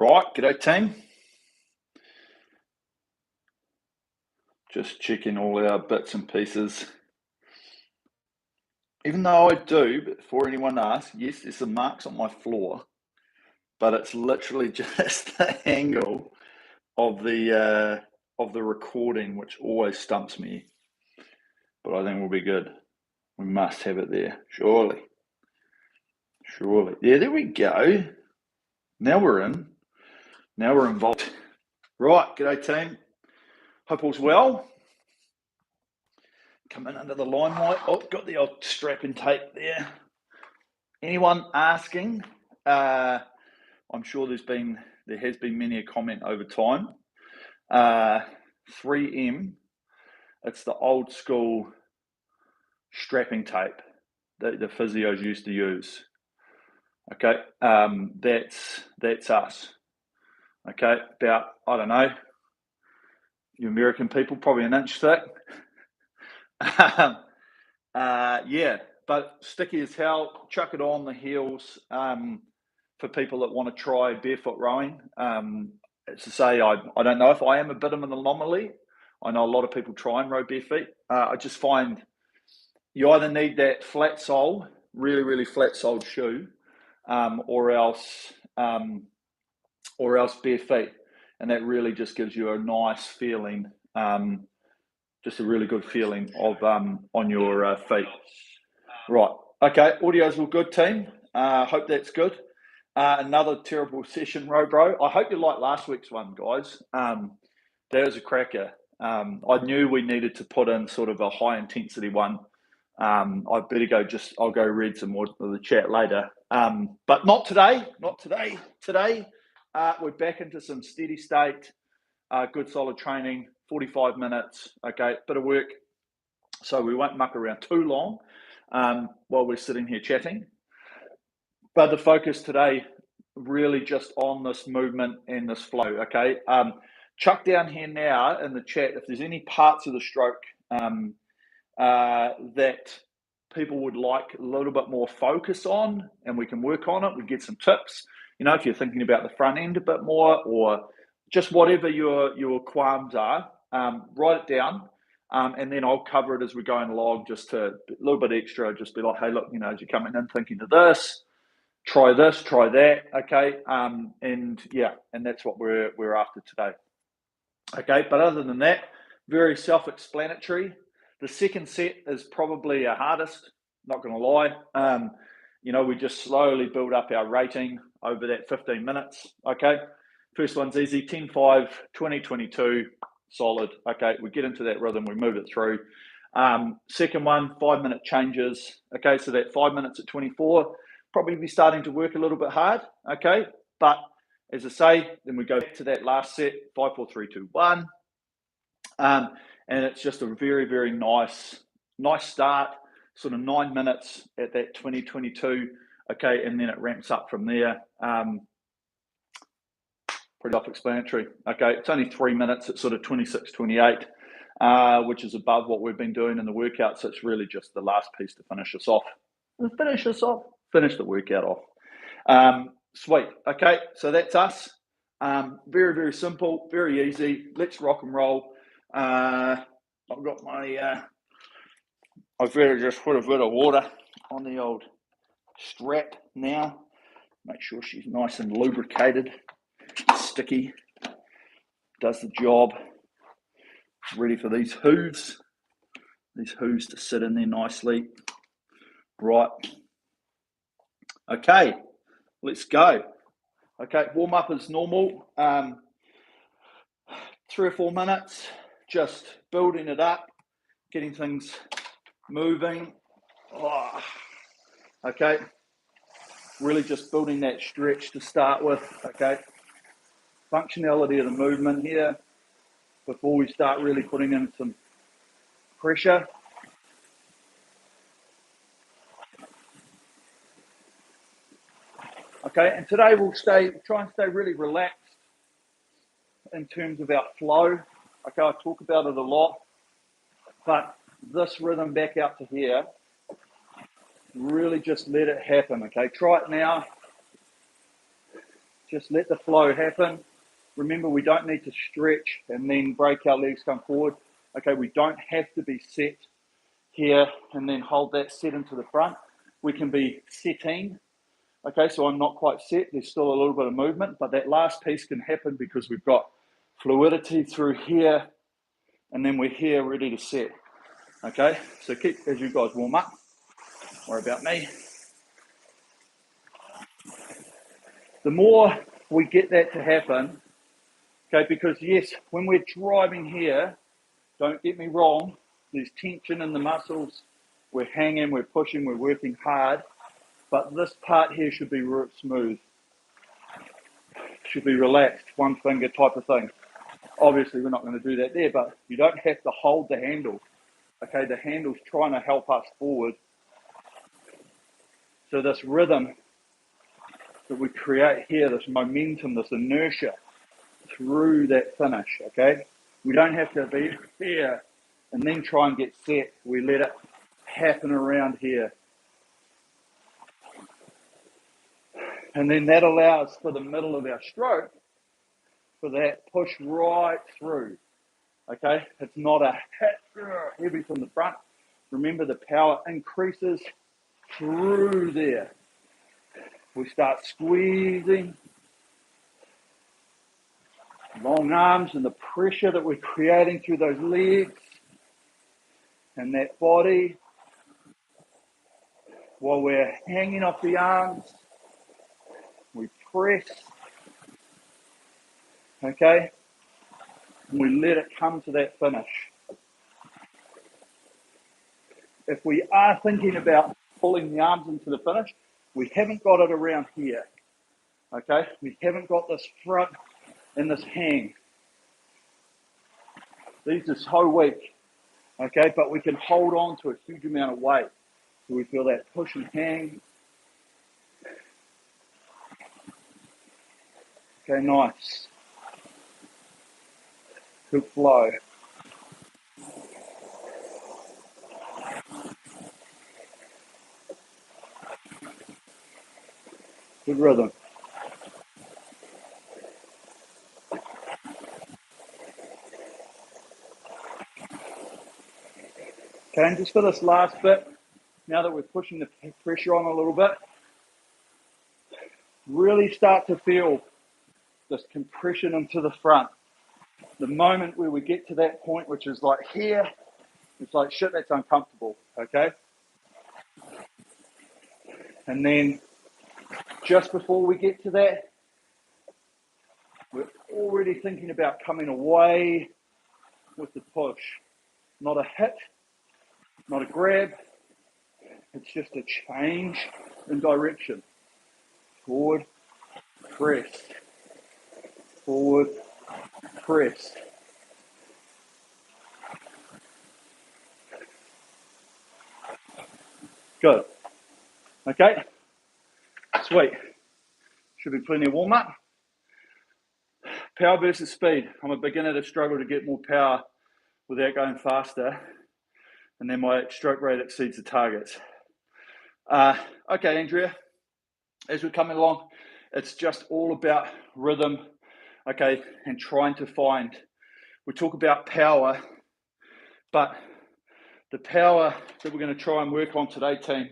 Right, g'day team. Just checking all our bits and pieces. Even though I do, but before anyone asks, yes, there's some marks on my floor, but it's literally just the angle of the recording, which always stumps me. But I think we'll be good. We must have it there, surely. Yeah, there we go. Now we're in. Now we're involved. Right, g'day team. Hope all's well. Coming under the limelight. Oh, got the old strap and tape there. Anyone asking? I'm sure there has been many a comment over time. 3M. It's the old school strapping tape that the physios used to use. Okay, that's us. Okay, about, I don't know, you American people, probably an inch thick. Yeah, but sticky as hell. Chuck it on the heels for people that want to try barefoot rowing. As I say, I don't know if I am a bit of an anomaly. I know a lot of people try and row bare feet. I just find you either need that flat sole, really, really flat soled shoe, or else bare feet, and that really just gives you a nice feeling, just a really good feeling of on your feet. Right. Okay. Audio's all good, team. Hope that's good. Another terrible session, bro. I hope you liked last week's one, guys. That was a cracker. I knew we needed to put in sort of a high intensity one. I'd better go. I'll go read some more of the chat later. But not today. Today, we're back into some steady state, good solid training. 45 minutes. Okay, bit of work. So we won't muck around too long while we're sitting here chatting. But the focus today really just on this movement and this flow, okay? Chuck down here now in the chat if there's any parts of the stroke that people would like a little bit more focus on, and we can work on it. We get some tips. You know, if you're thinking about the front end a bit more, or just whatever your qualms are, write it down. And then I'll cover it as we're going along, just to a little bit extra, just be like, hey, look, you know, as you're coming in thinking of this, try that, okay? And that's what we're after today. Okay, but other than that, very self-explanatory. The second set is probably our hardest, not gonna lie. You know, we just slowly build up our rating over that 15 minutes, okay? First one's easy, 10, 5, 20, 22, solid. Okay, we get into that rhythm, we move it through. Second one, 5-minute changes. Okay, so that 5 minutes at 24, probably be starting to work a little bit hard. Okay, but as I say, then we go back to that last set, 5, 4, 3, 2, 1. And it's just a very, very nice start, sort of 9 minutes at that 20, 22. Okay, and then it ramps up from there. Pretty self-explanatory. Okay, it's only 3 minutes at sort of 26, 28, which is above what we've been doing in the workout. So it's really just the last piece to finish us off. Finish the workout off. Sweet. Okay, so that's us. Very, very simple, very easy. Let's rock and roll. I've got my, I've better just put a bit of water on the old strap now. Make sure she's nice and lubricated. Sticky, does the job. Ready for these hooves to sit in there nicely. Right. Okay, let's go. Okay, warm up as normal. 3 or 4 minutes, just building it up, getting things moving. Oh, okay, really just building that stretch to start with. Okay. Functionality of the movement here before we start really putting in some pressure. Okay, and today we'll try and stay really relaxed in terms of our flow. Okay, I talk about it a lot, but this rhythm back out to here, really just let it happen. Okay, try it now. Just let the flow happen. Remember, we don't need to stretch and then break our legs, come forward. Okay, we don't have to be set here and then hold that set into the front. We can be setting. Okay, so I'm not quite set. There's still a little bit of movement, but that last piece can happen because we've got fluidity through here, and then we're here ready to set. Okay, so keep as you guys warm up. Don't worry about me. The more we get that to happen, okay, because yes, when we're driving here, don't get me wrong, there's tension in the muscles. We're hanging, we're pushing, we're working hard, but this part here should be smooth. Should be relaxed, one finger type of thing. Obviously, we're not going to do that there, but you don't have to hold the handle. Okay, the handle's trying to help us forward. So this rhythm that we create here, this momentum, this inertia through that finish, okay? We don't have to be here and then try and get set. We let it happen around here. And then that allows for the middle of our stroke, for that push right through, okay? It's not a hit heavy from the front. Remember, the power increases through there. We start squeezing. Long arms and the pressure that we're creating through those legs and that body while we're hanging off the arms. We press, okay, and we let it come to that finish. If we are thinking about pulling the arms into the finish, we haven't got it around here, okay? We haven't got this front and this hang. These are so weak, okay? But we can hold on to a huge amount of weight. So we feel that push and hang. Okay, nice. Good flow. Good rhythm. Okay, and just for this last bit, now that we're pushing the pressure on a little bit, really start to feel this compression into the front. The moment where we get to that point, which is like here, it's like, shit, that's uncomfortable, okay? And then just before we get to that, we're already thinking about coming away with the push. Not a hit, not a grab, it's just a change in direction. Forward, press. Forward, press. Good. Okay, sweet. Should be plenty of warm up. Power versus speed. I'm a beginner to struggle to get more power without going faster, and then my stroke rate exceeds the targets. Okay, Andrea, as we're coming along, it's just all about rhythm, okay, and trying to find, we talk about power, but the power that we're going to try and work on today, team,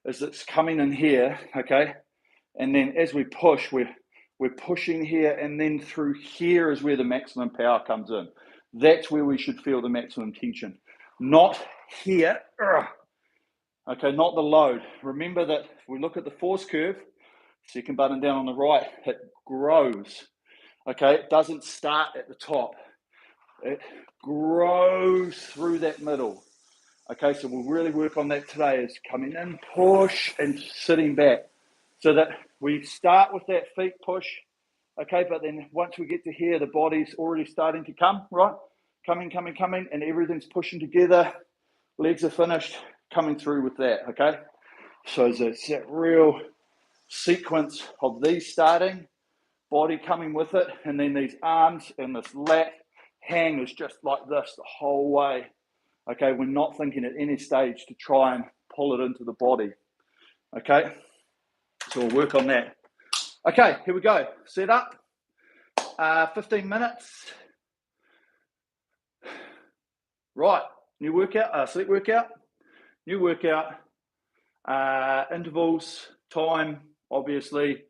is it's coming in here, okay, and then as we push, we're pushing here, and then through here is where the maximum power comes in. That's where we should feel the maximum tension, not here, okay, not the load. Remember that if we look at the force curve, second button down on the right, it grows, okay? It doesn't start at the top. It grows through that middle. Okay, so we'll really work on that today, is coming in, push, and sitting back. So that we start with that feet push, okay, but then once we get to here, the body's already starting to come, right? Coming, and everything's pushing together. Legs are finished, coming through with that, okay? So it's that real sequence of these starting, body coming with it, and then these arms and this lat hang is just like this the whole way. Okay, we're not thinking at any stage to try and pull it into the body. Okay, so we'll work on that. Okay, here we go. Set up. 15 minutes. Right, new workout, sleep workout, new workout, intervals, time, obviously,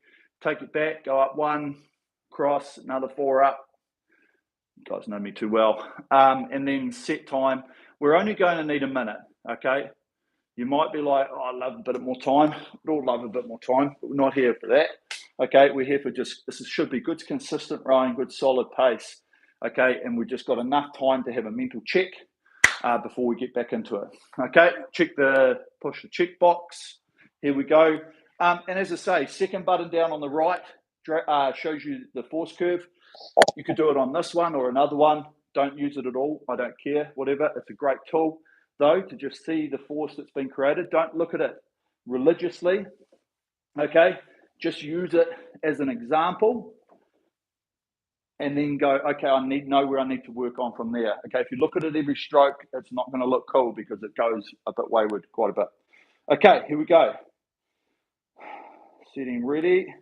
take it back, go up 1, cross, another 4 up. You guys know me too well. And then set time. We're only going to need a minute, okay? You might be like, oh, I love a bit more time. We all love a bit more time, but we're not here for that. Okay, we're here for this should be good, consistent rowing, good solid pace. Okay, and we've just got enough time to have a mental check before we get back into it. Okay, push the check box. Here we go. And as I say, second button down on the right shows you the force curve. You could do it on this one or another one. Don't use it at all. I don't care, whatever. It's a great tool, though, to just see the force that's been created. Don't look at it religiously, okay? Just use it as an example and then go, okay, I know where I need to work on from there. Okay, if you look at it every stroke, it's not going to look cool because it goes a bit wayward quite a bit. Okay, here we go. Sitting ready.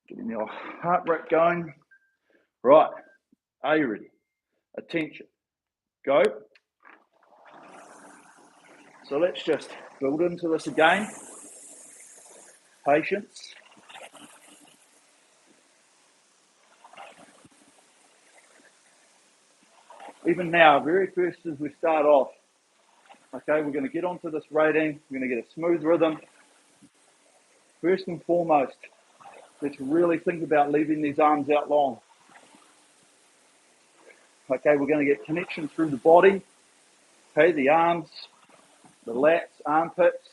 Getting your heart rate going. Right, are you ready? Attention. Go. So let's just build into this again. Patience. Even now, very first as we start off, okay, we're going to get onto this rating. We're going to get a smooth rhythm. First and foremost, let's really think about leaving these arms out long. Okay, we're going to get connection through the body. Okay, the arms, the lats, armpits.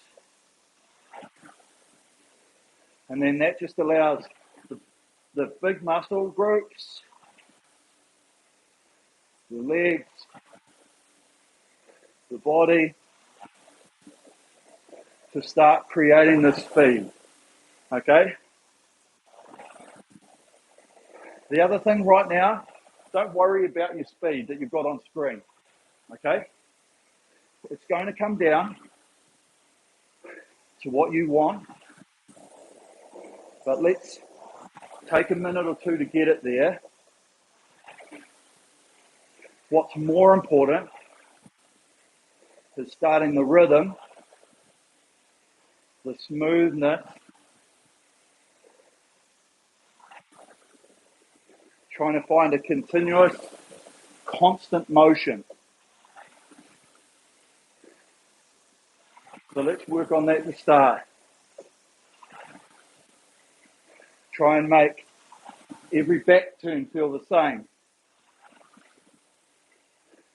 And then that just allows the big muscle groups, the legs, the body, to start creating this speed. Okay? The other thing right now, don't worry about your speed that you've got on screen. Okay? It's going to come down to what you want. But let's take a minute or two to get it there. What's more important is starting the rhythm, the smoothness, trying to find a continuous, constant motion. So let's work on that to start. Try and make every back turn feel the same.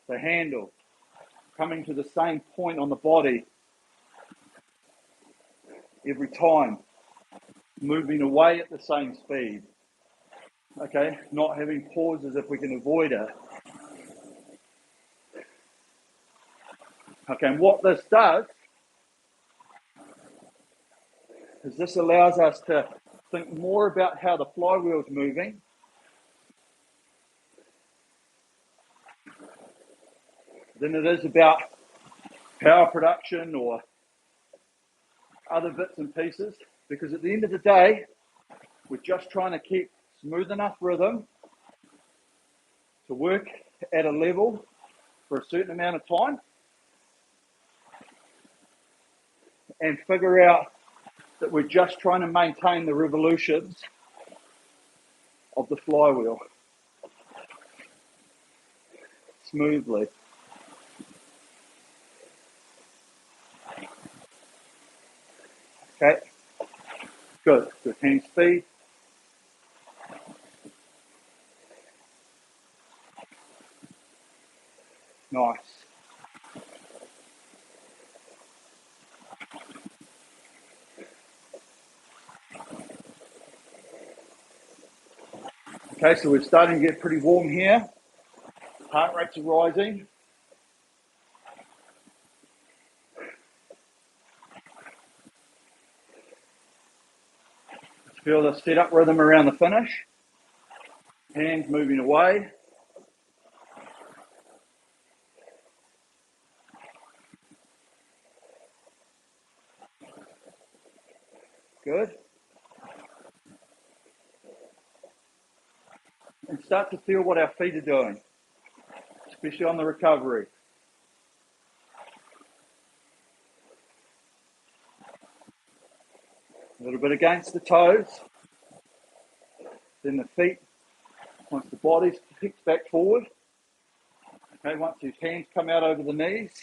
The handle coming to the same point on the body every time, moving away at the same speed. Okay, not having pauses if we can avoid it. Okay, and what this does is this allows us to think more about how the flywheel is moving than it is about power production or other bits and pieces, because at the end of the day, we're just trying to keep smooth enough rhythm to work at a level for a certain amount of time and figure out that we're just trying to maintain the revolutions of the flywheel smoothly. Okay, good hand speed. Nice. Okay, so we're starting to get pretty warm here. Heart rates are rising. Let's feel the set-up rhythm around the finish. Hands moving away. Good. and start to feel what our feet are doing, especially on the recovery. A little bit against the toes, then the feet, once the body kicks back forward. Okay, once these hands come out over the knees,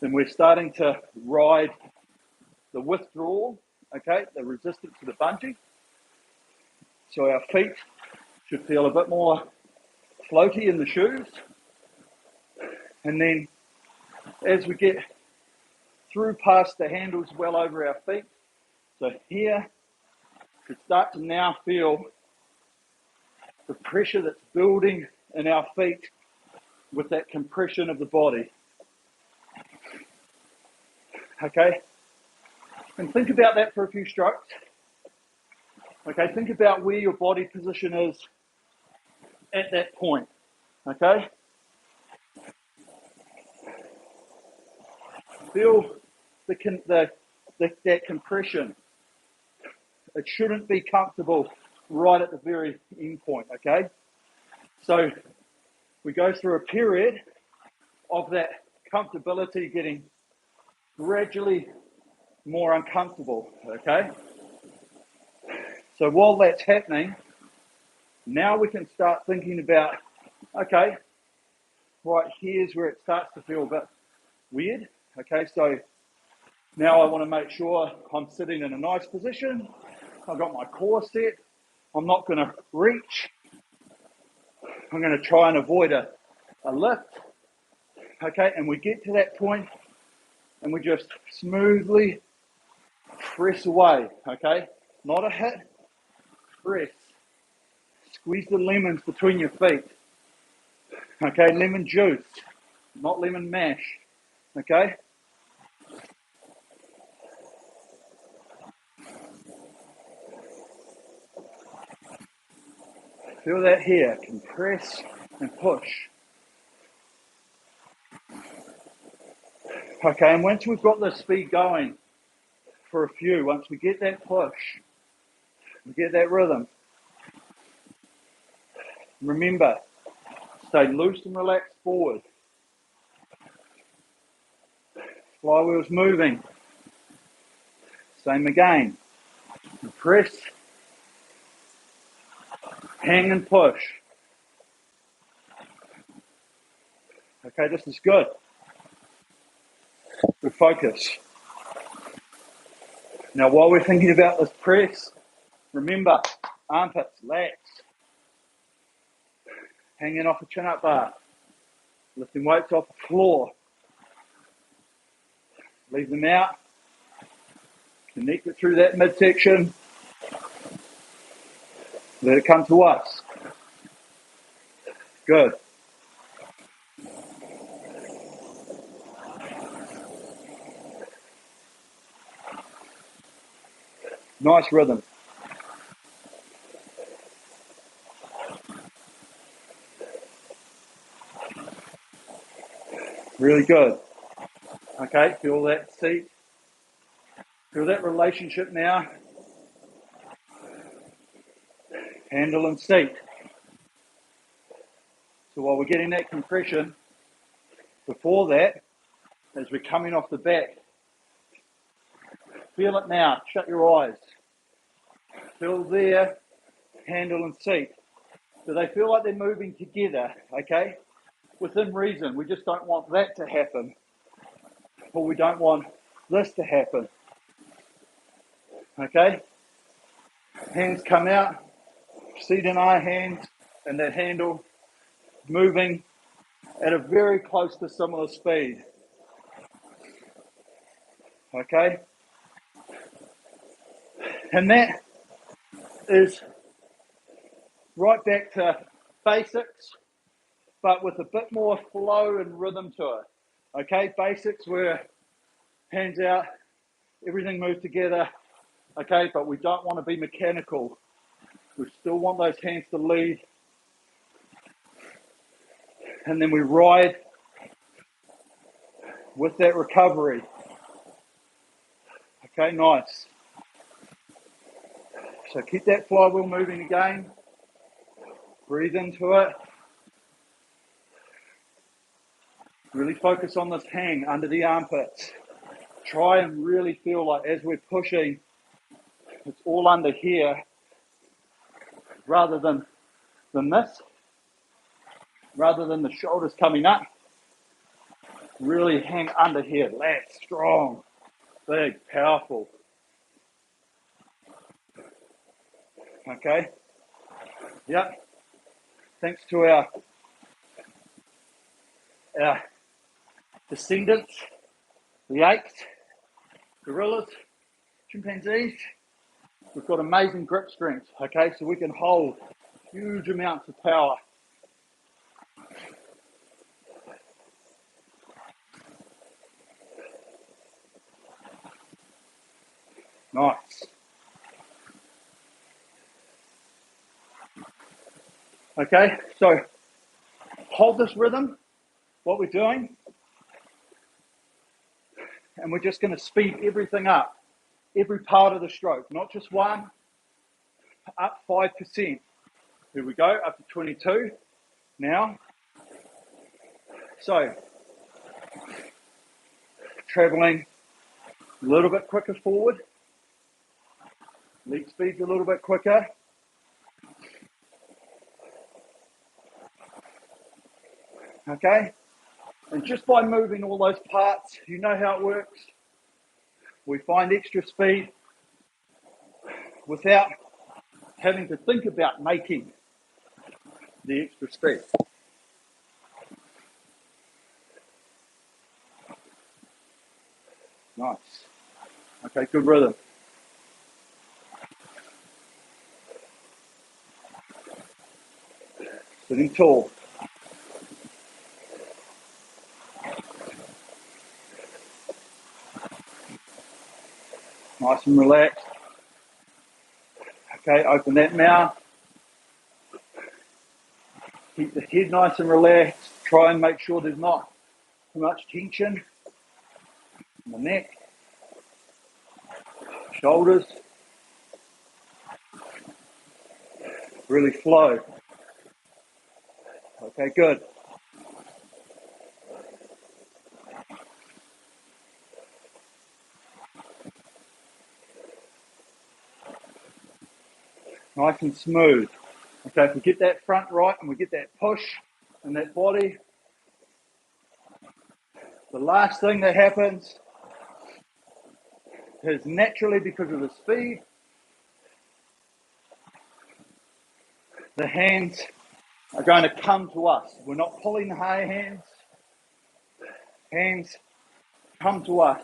then we're starting to ride the withdrawal, okay, the resistance to the bungee. So our feet should feel a bit more floaty in the shoes. And then as we get through past the handles well over our feet, so here, we start to now feel the pressure that's building in our feet with that compression of the body. Okay? And think about that for a few strokes. Okay, think about where your body position is at that point. Okay? Feel that compression. It shouldn't be comfortable right at the very end point, okay? So we go through a period of that comfortability getting gradually more uncomfortable, okay? So while that's happening, now we can start thinking about, okay, right here's where it starts to feel a bit weird, okay? So now I want to make sure I'm sitting in a nice position. I've got my core set. I'm not going to reach. I'm going to try and avoid a lift. Okay, and we get to that point and we just smoothly press away. Okay, not a hit, press. Squeeze the lemons between your feet. Okay, lemon juice, not lemon mash. Okay. Feel that here, compress and push. Okay, and once we've got the speed going for a few, once we get that push, we get that rhythm, remember, stay loose and relaxed forward. Flywheel's moving. Same again. Press, hang and push. Okay, this is good. Good focus. Now while we're thinking about this press, remember, armpits, lats, hanging off a chin-up bar, lifting weights off the floor. Leave them out. Connect it through that midsection. Let it come to us. Good. Nice rhythm. Really good. Okay, feel that seat. Feel that relationship now. Handle and seat. So while we're getting that compression, before that, as we're coming off the back, feel it now. Shut your eyes. Feel there, handle and seat. So they feel like they're moving together, okay? Within reason. We just don't want that to happen. Or we don't want this to happen. Okay? Hands come out, seat in our hands, and that handle moving at a very close to similar speed. Okay? And that is right back to basics, but with a bit more flow and rhythm to it. Okay? Basics were hands out, everything moved together. Okay? But we don't want to be mechanical. We still want those hands to lead. And then we ride with that recovery. Okay, nice. So keep that flywheel moving again. Breathe into it. Really focus on this hang under the armpits. Try and really feel like as we're pushing, it's all under here rather than this, rather than the shoulders coming up. Really hang under here, lats, strong, big, powerful. Okay, yep. Thanks to our descendants, the apes, gorillas, chimpanzees, we've got amazing grip strength, okay? So we can hold huge amounts of power. Nice. Okay, so hold this rhythm, what we're doing, and we're just going to speed everything up, every part of the stroke, not just one, up 5%. Here we go, up to 22 now. So, traveling a little bit quicker forward, leap speed's a little bit quicker. Okay, and just by moving all those parts, you know how it works. We find extra speed without having to think about making the extra speed. Nice. Okay, good rhythm. Sitting tall. Nice and relaxed. Okay, open that mouth. Keep the head nice and relaxed. Try and make sure there's not too much tension in the neck, shoulders. Really flow. Okay, good. Nice and smooth. Okay, if we get that front right and we get that push in that body, the last thing that happens is naturally, because of the speed, the hands are going to come to us. We're not pulling the high hands. Hands come to us.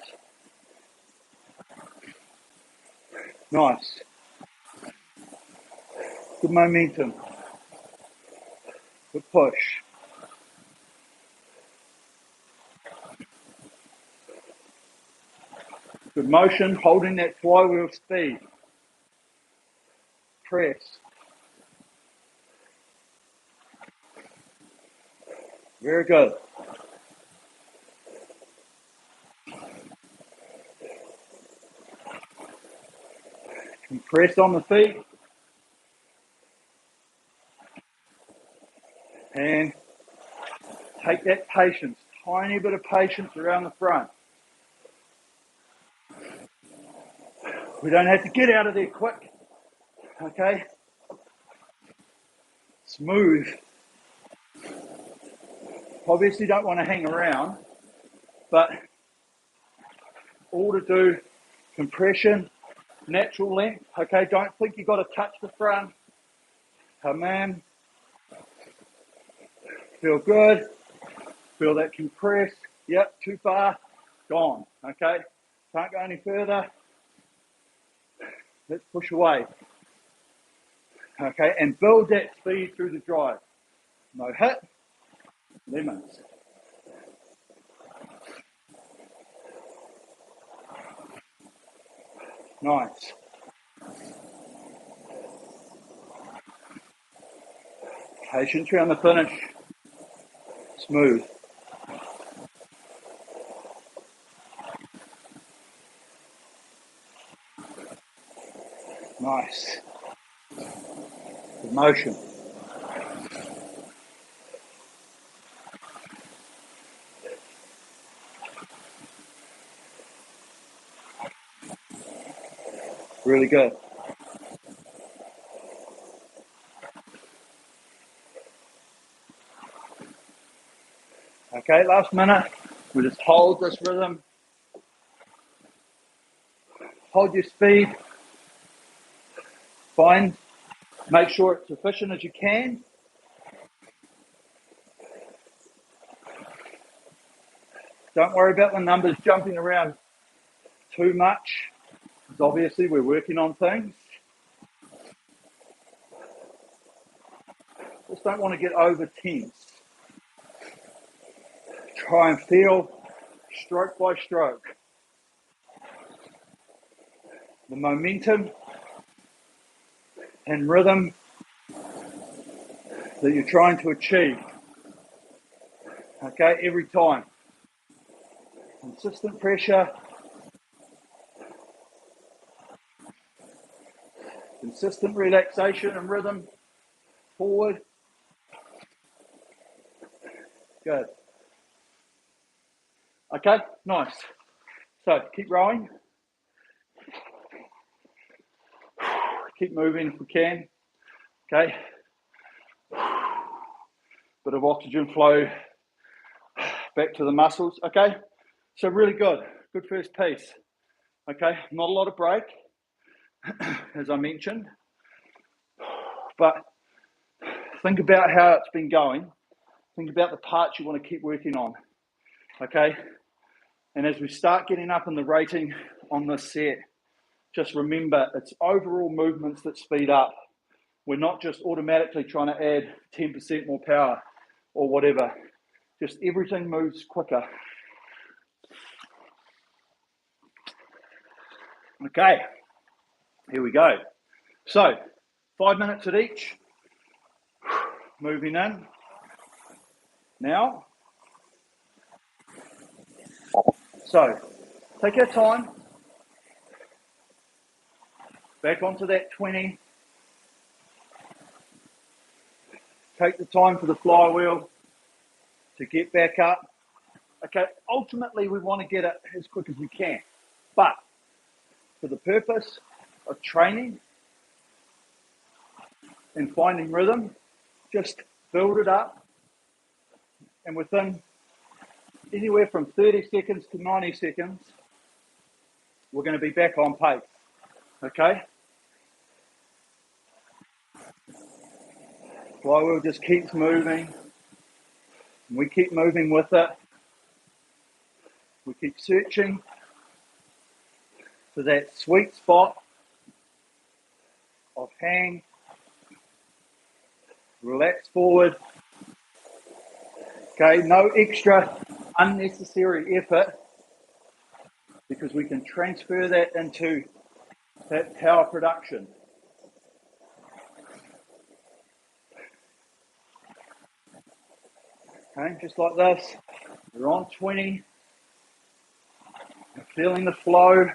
Nice. Good momentum. Good push. Good motion, holding that flywheel speed. Press. Very good. Press on the feet. And take that patience, tiny bit of patience around the front. We don't have to get out of there quick. Okay? Smooth. Obviously don't want to hang around, but all to do, compression, natural length. Okay, don't think you've got to touch the front. Come in. Feel good. Feel that compress. Yep, too far. Gone. Okay, can't go any further. Let's push away. Okay, and build that speed through the drive. No hit, lemons. Nice. Patience around the finish. Smooth. Nice. motion. Really good. Okay, last minute. We just hold this rhythm. Hold your speed. Make sure it's efficient as you can. Don't worry about the numbers jumping around too much, because obviously we're working on things. Just don't want to get over tense. Try and feel stroke by stroke the momentum and rhythm that you're trying to achieve. Okay, every time. Consistent pressure, consistent relaxation and rhythm. Forward. Good. Okay, nice. So keep rowing. Keep moving if we can. Okay. Bit of oxygen flow back to the muscles. Okay. So really good. Good first piece. Okay. Not a lot of break, as I mentioned. But think about how it's been going. Think about the parts you want to keep working on. Okay. And as we start getting up in the rating on this set, just remember it's overall movements that speed up. We're not just automatically trying to add 10% more power or whatever. Just everything moves quicker. Okay, here we go. So 5 minutes at each. Moving in. Now. So take your time. Back onto that 20. Take the time for the flywheel to get back up. Okay, ultimately we want to get it as quick as we can. But for the purpose of training and finding rhythm, just build it up. And within anywhere from 30 seconds to 90 seconds, we're going to be back on pace. Okay? Flywheel just keeps moving. And we keep moving with it. We keep searching for that sweet spot of hang, relax forward. Okay, no extra unnecessary effort, because we can transfer that into that power production. Okay, just like this. We're on 20. We're feeling the flow.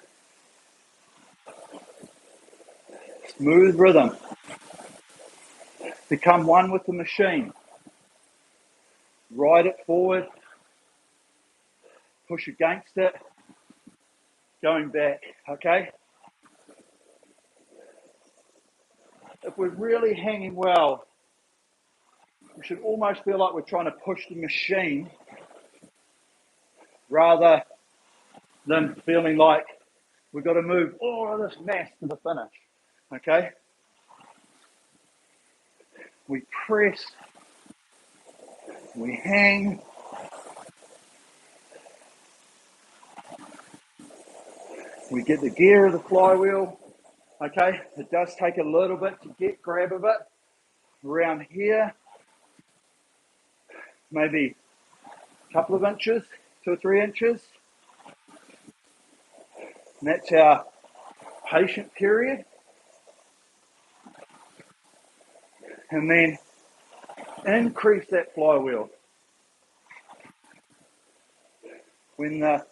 Smooth rhythm. Become one with the machine. Ride it forward. Push against it. Going back, okay? If we're really hanging well, we should almost feel like we're trying to push the machine rather than feeling like we've got to move all of this mass to the finish, okay? We press, we hang, we get the gear of the flywheel, okay? It does take a little bit to get grab of it. Around here, maybe a couple of inches, 2 or 3 inches. And that's our patient period. And then increase that flywheel. When the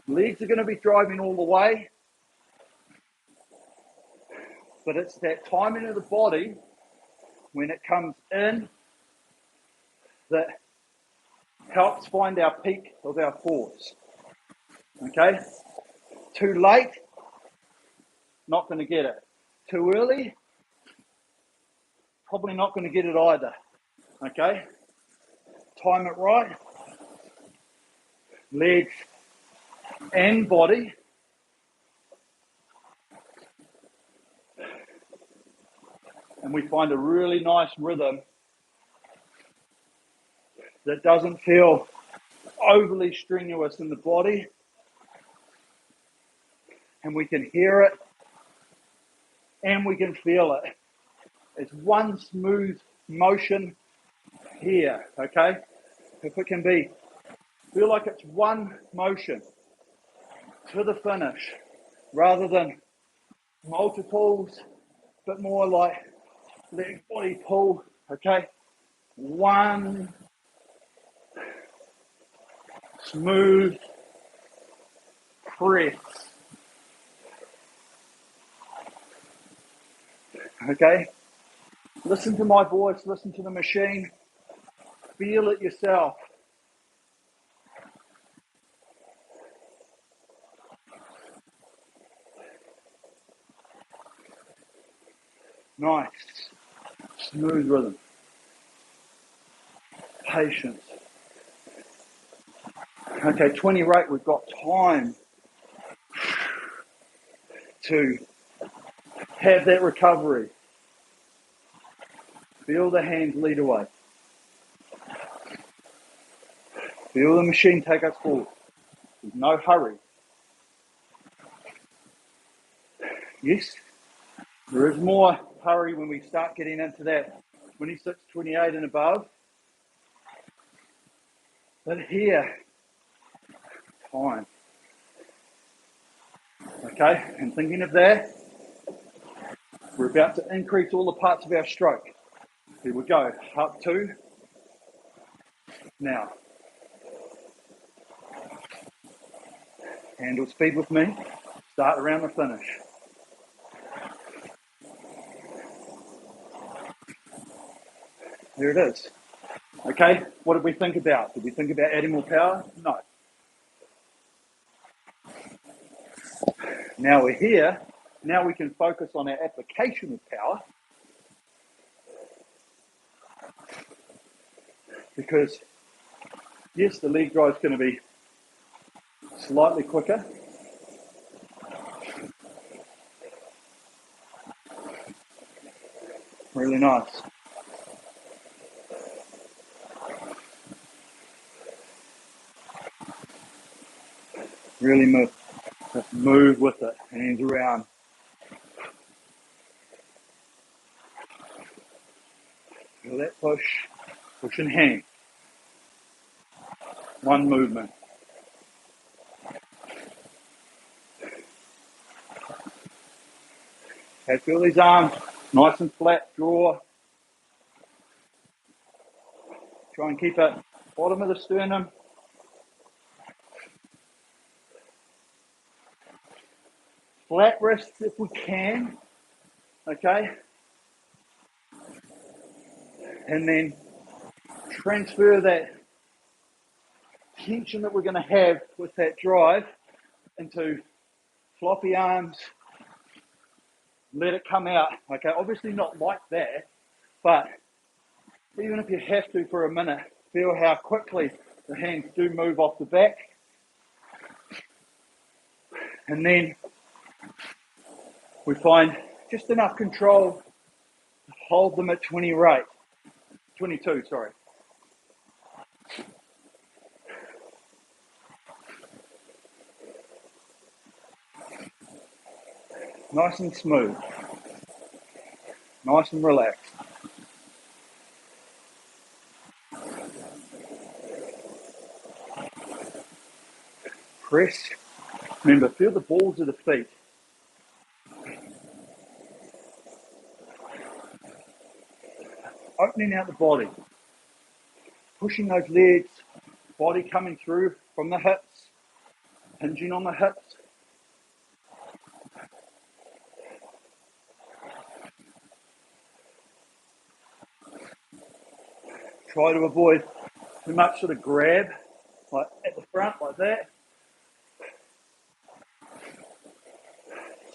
legs are going to be driving all the way, but it's that timing of the body when it comes in that helps find our peak of our force. Okay? Too late, not going to get it. Too early, probably not going to get it either. Okay? Time it right. Legs and body. And we find a really nice rhythm that doesn't feel overly strenuous in the body. And we can hear it and we can feel it. It's one smooth motion here, okay? If it can be, feel like it's one motion to the finish rather than multiples, but more like leg body pull, okay? One smooth press, okay? Listen to my voice, listen to the machine, feel it yourself. Nice, smooth rhythm, patience. Okay, 20 rate, we've got time to have that recovery. Feel the hands lead away. Feel the machine take us forward. There's no hurry. Yes, there is more hurry when we start getting into that 26, 28 and above. But here, time. Okay, and thinking of that, we're about to increase all the parts of our stroke. Here we go, up to, now. Handle speed with me, start around the finish. There it is. Okay, what did we think about? Did we think about adding more power? No. Now we're here, now we can focus on our application of power. Because, yes, the leg drive is going to be slightly quicker. Really nice. Really move. Just move with it. Hands around. Feel that push. Push and hang. One movement. Okay, feel these arms. Nice and flat. Draw. Try and keep it bottom of the sternum. Flat wrists if we can. Okay. And then transfer that tension that we're going to have with that drive into floppy arms. Let it come out. Okay, obviously not like that, but even if you have to for a minute, feel how quickly the hands do move off the back. And then we find just enough control to hold them at 22, sorry. Nice and smooth. Nice and relaxed. Press. Remember, feel the balls of the feet. Opening out the body. Pushing those legs. Body coming through from the hips. Hinging on the hips. try to avoid too much sort of grab, like at the front, like that.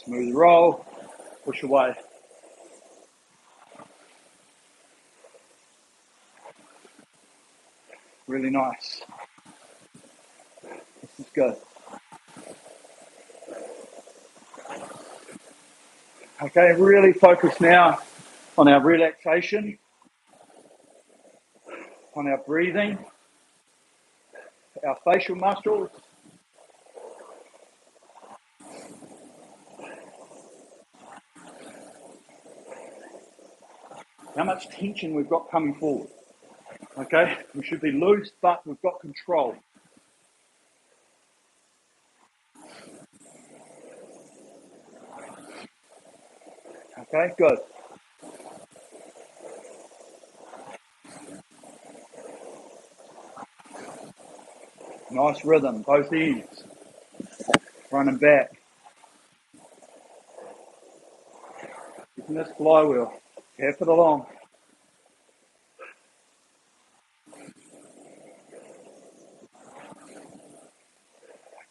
Smooth roll, push away. Really nice. This is good. Okay, really focus now on our relaxation, on our breathing, our facial muscles. How much tension we've got coming forward. Okay, we should be loose, but we've got control. Okay, good. Nice rhythm, both ends. Front and back. Using this flywheel. Tap it along.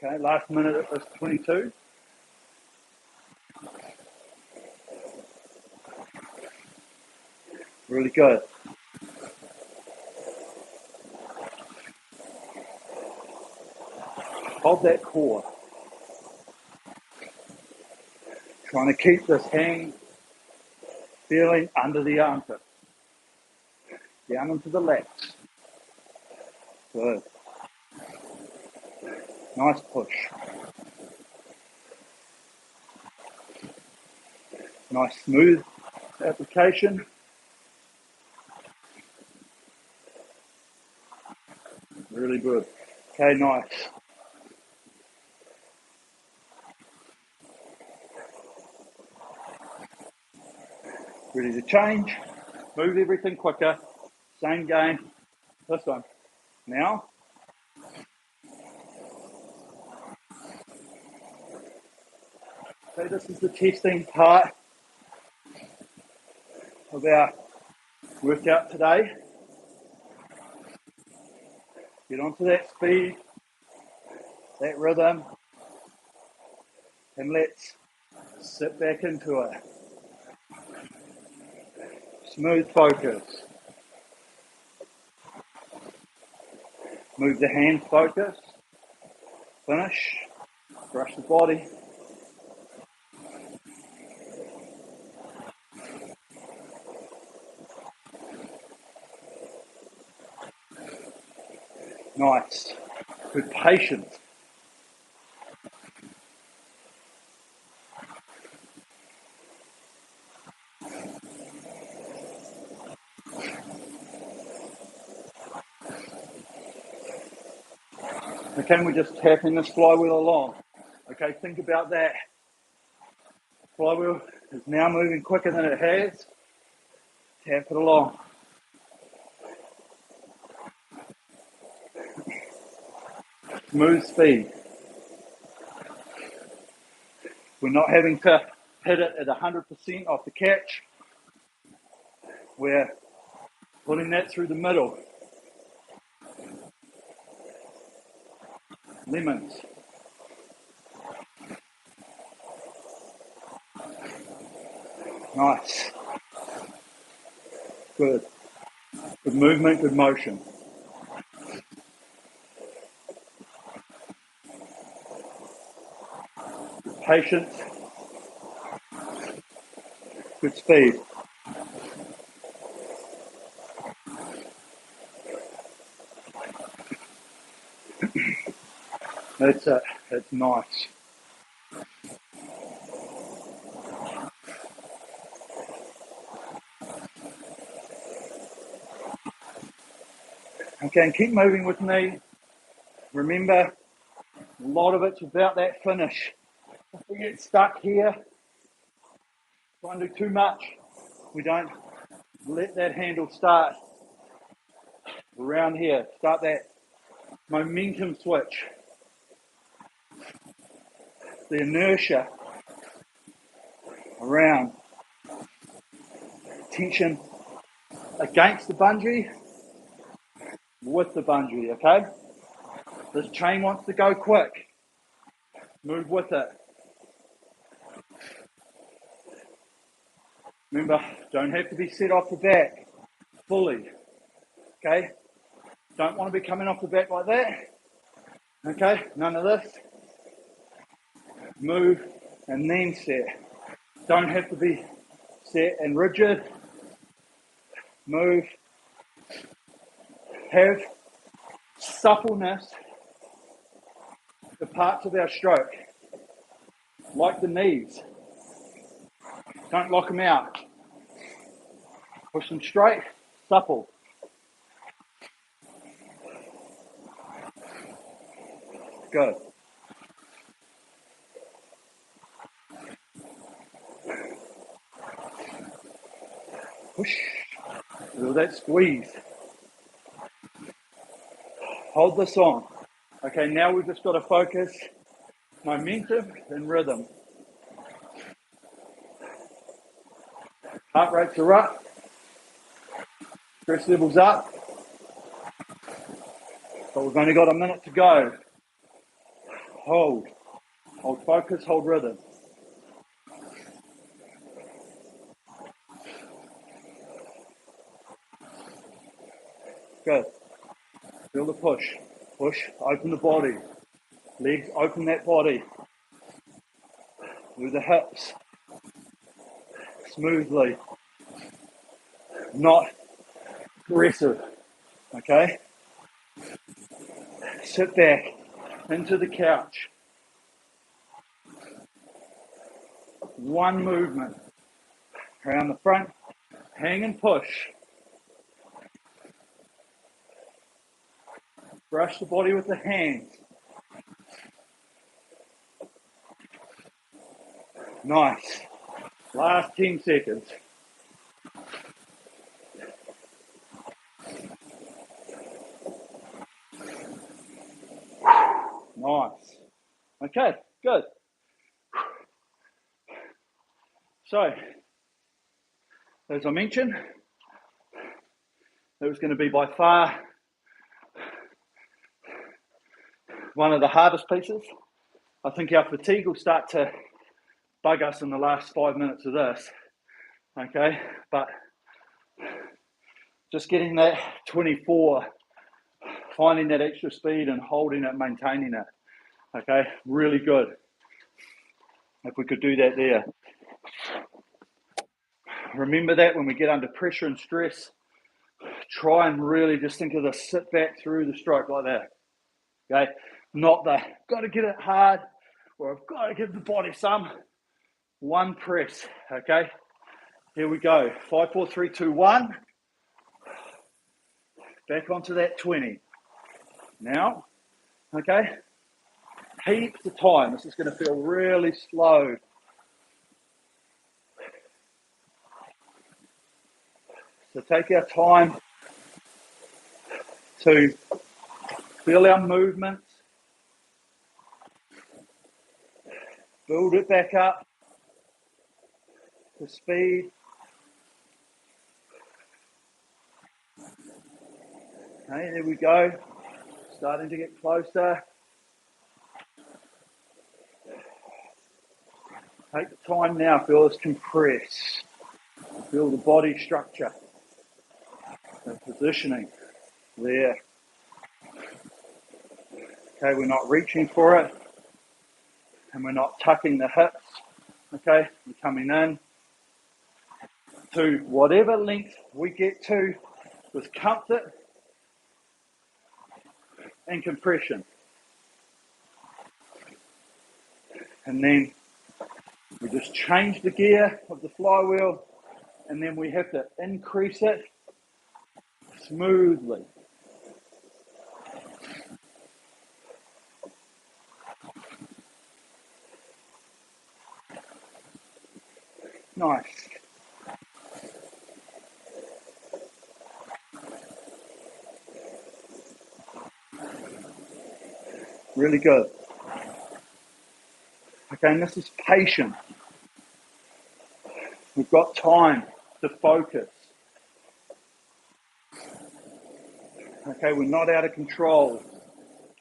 Okay, last minute at this 22. Really good. Hold that core. Trying to keep this hand feeling under the armpit. Down into the lats. Good. Nice push. Nice smooth application. Really good. Okay, nice. Ready to change. Move everything quicker. Same game. This one. Now. Okay, this is the testing part of our workout today. Get onto that speed, that rhythm, and let's sit back into it. Smooth focus. Move the hand focus. Finish. Brush the body. Nice. Good patience. Okay, we're just tapping this flywheel along. Okay, think about that. Flywheel is now moving quicker than it has. Tap it along. Smooth speed. We're not having to hit it at 100% off the catch. We're putting that through the middle. Lemons. Nice. Good. Good movement, good motion. Good patience. Good speed. That's it. That's nice. Okay, and keep moving with me. Remember, a lot of it's about that finish. If we get stuck here, try and do too much, we don't let that handle start around here. Start that momentum switch. The inertia around. Tension against the bungee, with the bungee, okay? This chain wants to go quick. Move with it. Remember, don't have to be set off the back fully, okay? Don't want to be coming off the back like that, okay? None of this. Move and then set. Don't have to be set and rigid. Move. Have suppleness the parts of our stroke, like the knees. Don't lock them out. Push them straight, supple. Good. Push. Feel that squeeze. Hold this on. Okay, now we've just got to focus momentum and rhythm. Heart rates are up. Stress levels up. But we've only got a minute to go. Hold. Hold focus, hold rhythm. Good. Feel the push. Push, open the body. Legs, open that body. Through the hips. Smoothly. Not aggressive. Okay? Sit back into the couch. One movement. Around the front. Hang and push. Brush the body with the hands. Nice. Last 10 seconds. Nice. Okay, good. So, as I mentioned, it was going to be by far one of the hardest pieces. I think our fatigue will start to bug us in the last 5 minutes of this. Okay, but just getting that 24, finding that extra speed and holding it, maintaining it. Okay, really good. If we could do that there. Remember that when we get under pressure and stress, try and really just think of the sit back through the stroke like that. Okay, not the got to get it hard or I've got to give the body some. One press. Okay, here we go. 5, 4, 3, 2, 1. Back onto that 20. Now, okay, heaps of time. This is going to feel really slow. So take our time to feel our movements, build it back up to speed. Okay, there we go. Starting to get closer. Take the time now, feel this compress. Feel the body structure, the positioning there. Okay, we're not reaching for it and we're not tucking the hips. Okay, we're coming in to whatever length we get to with comfort and compression. And then we just change the gear of the flywheel and then we have to increase it smoothly. Nice. Really good. Okay, and this is patient. We've got time to focus. Okay, we're not out of control.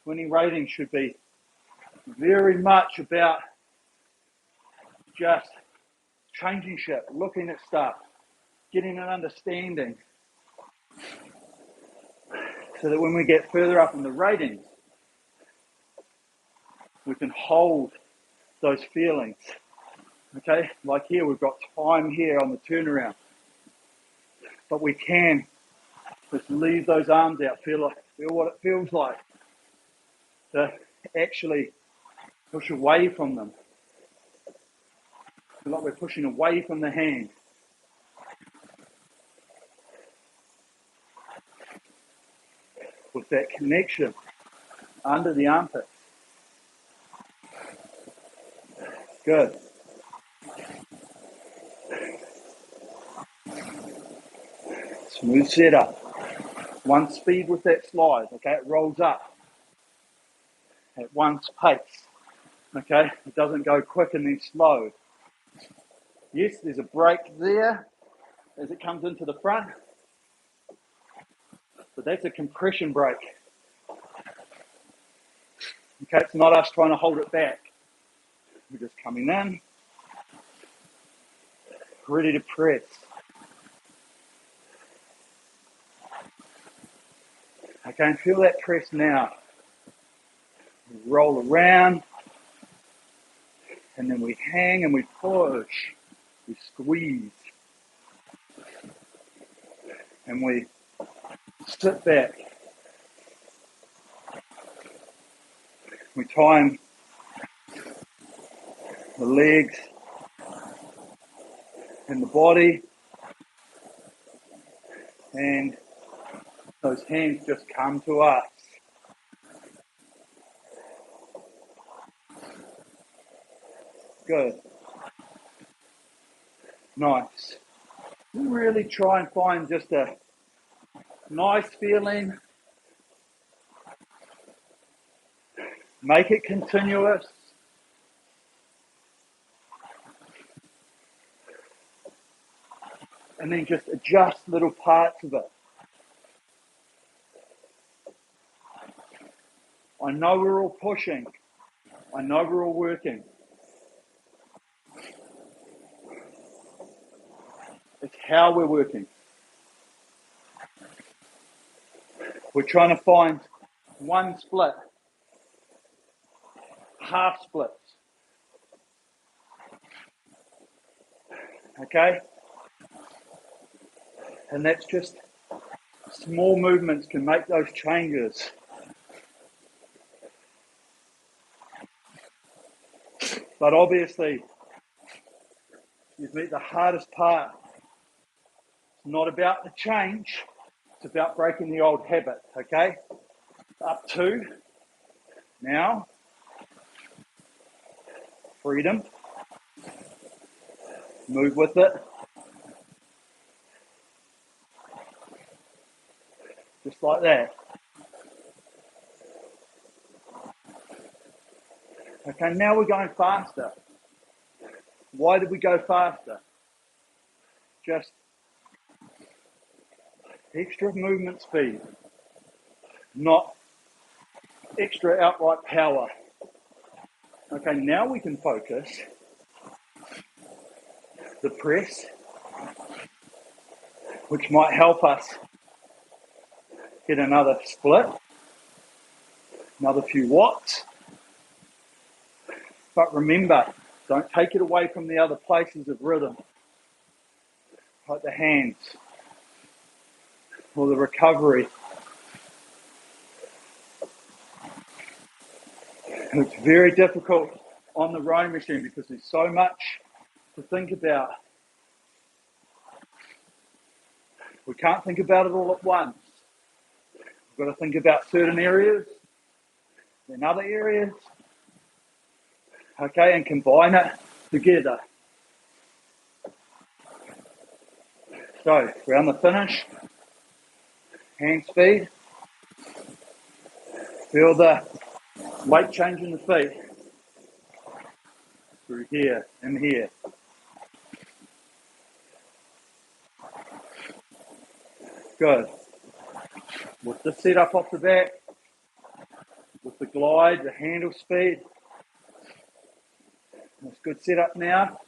20 rating should be very much about just changing shit, looking at stuff, getting an understanding, so that when we get further up in the ratings, we can hold those feelings. Okay, like here, we've got time here on the turnaround, but we can just leave those arms out, feel what it feels like to actually push away from them. Feel like we're pushing away from the hand. With that connection under the armpit. Good. Smooth setup. One speed with that slide, okay? It rolls up at one pace, okay? It doesn't go quick and then slow. Yes, there's a break there as it comes into the front, but that's a compression break. Okay, it's not us trying to hold it back. We're just coming in, ready to press. Okay, and feel that press now. We roll around, and then we hang and we push, we squeeze, and we sit back. We time the legs and the body, and those hands just come to us. Good. Nice. Really try and find just a nice feeling. Make it continuous. And then just adjust little parts of it. I know we're all pushing. I know we're all working. It's how we're working. We're trying to find one split, half splits. Okay? And that's just small movements can make those changes. But obviously, you've met the hardest part. It's not about the change, it's about breaking the old habit, okay? Up to now, freedom, move with it. Just like that. Okay, now we're going faster. Why did we go faster? Just extra movement speed, not extra outright power. Okay, now we can focus the press, which might help us get another split, another few watts. But remember, don't take it away from the other places of rhythm, like the hands or the recovery. And it's very difficult on the rowing machine because there's so much to think about. We can't think about it all at once. We've got to think about certain areas, then other areas, okay, and combine it together. So, around the finish, hand speed, feel the weight change in the feet, through here and here. Good. With the setup off the back, with the glide, the handle speed. That's good setup now.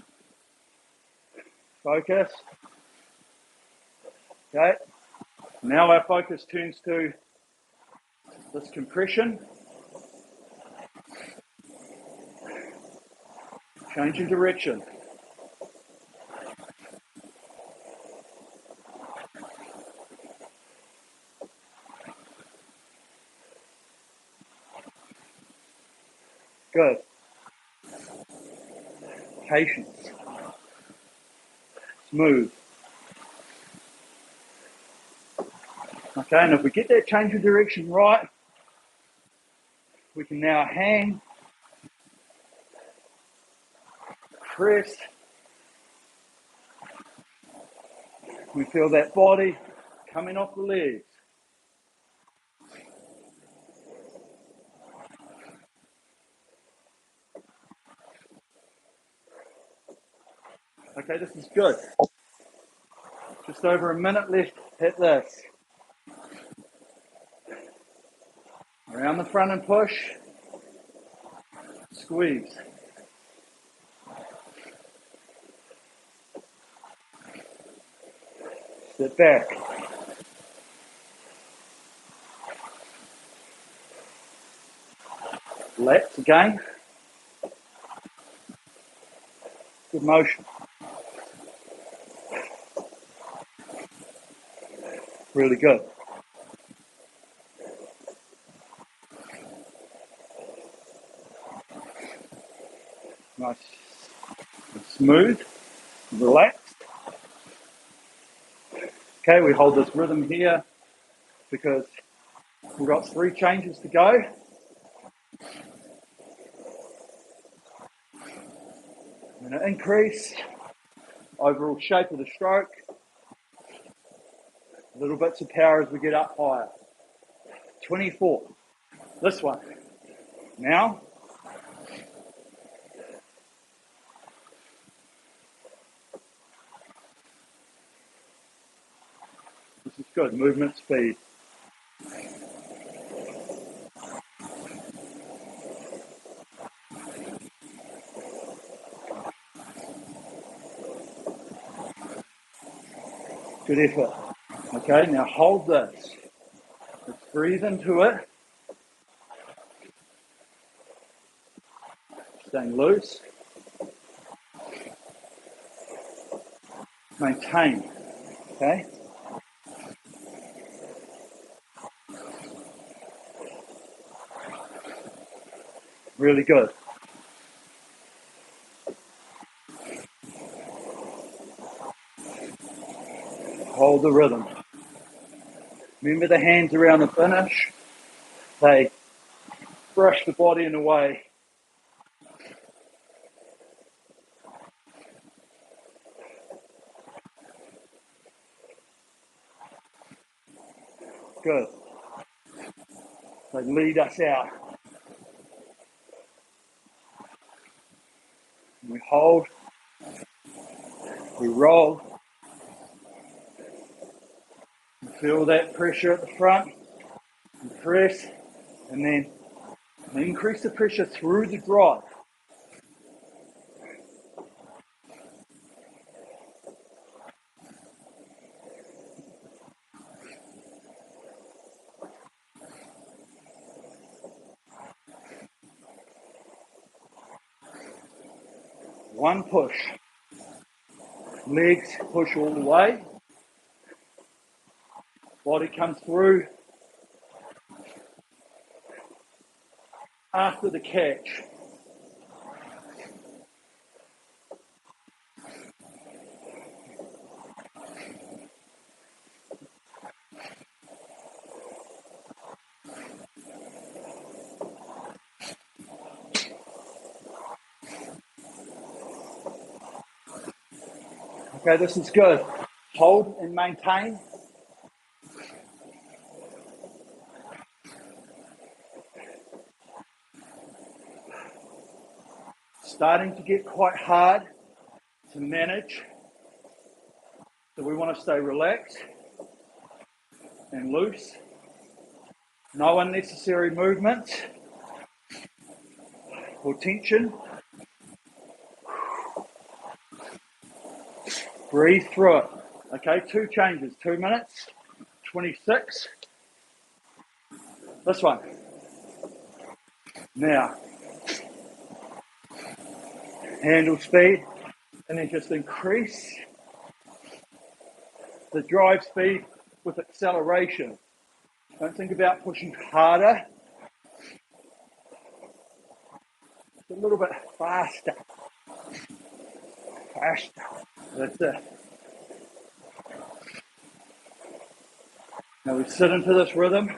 Focus. Okay. Now our focus turns to this compression. Changing direction. Good. Patience. Smooth. Okay, and if we get that change of direction right, we can now hang, press. We feel that body coming off the legs. Okay, this is good. Just over a minute left. Hit this. Around the front and push. Squeeze. Step back. Lats again. Good motion. Really good. Nice. Smooth. Relaxed. Okay, we hold this rhythm here because we've got 3 changes to go. I'm going to increase overall shape of the stroke. Little bits of power as we get up higher. 24. This one. Now. This is good. Movement speed. Good effort. Okay, now hold this. Let's breathe into it. Staying loose. Maintain. Okay. Really good. Hold the rhythm. Remember the hands around the finish. They brush the body in a way. Good. They lead us out. We hold. We roll. Feel that pressure at the front. And press. And then increase the pressure through the drive. One push. Legs push all the way. Body comes through. After the catch. Okay, this is good. Hold and maintain. Starting to get quite hard to manage. So we want to stay relaxed and loose. No unnecessary movement or tension. Breathe through it. Okay, 2 changes, 2 minutes, 26. This one. Now, handle speed, and then just increase the drive speed with acceleration. Don't think about pushing harder. Just a little bit faster. Faster. That's it. Now we sit into this rhythm.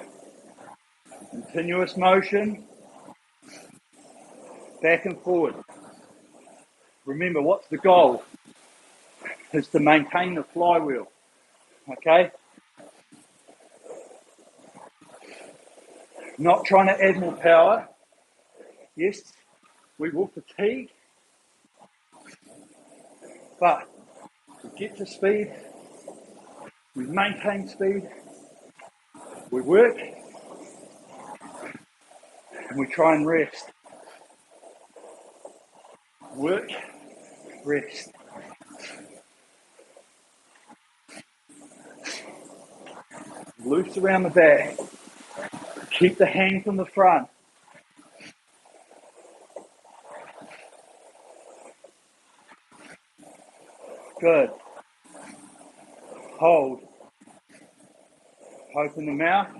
Continuous motion. Back and forward. Remember, what's the goal? Is to maintain the flywheel. Okay? Not trying to add more power. Yes, we will fatigue, but we get to speed, we maintain speed, we work, and we try and rest. Work, rest. Loose around the back. Keep the hang from the front. Good. Hold. Open the mouth.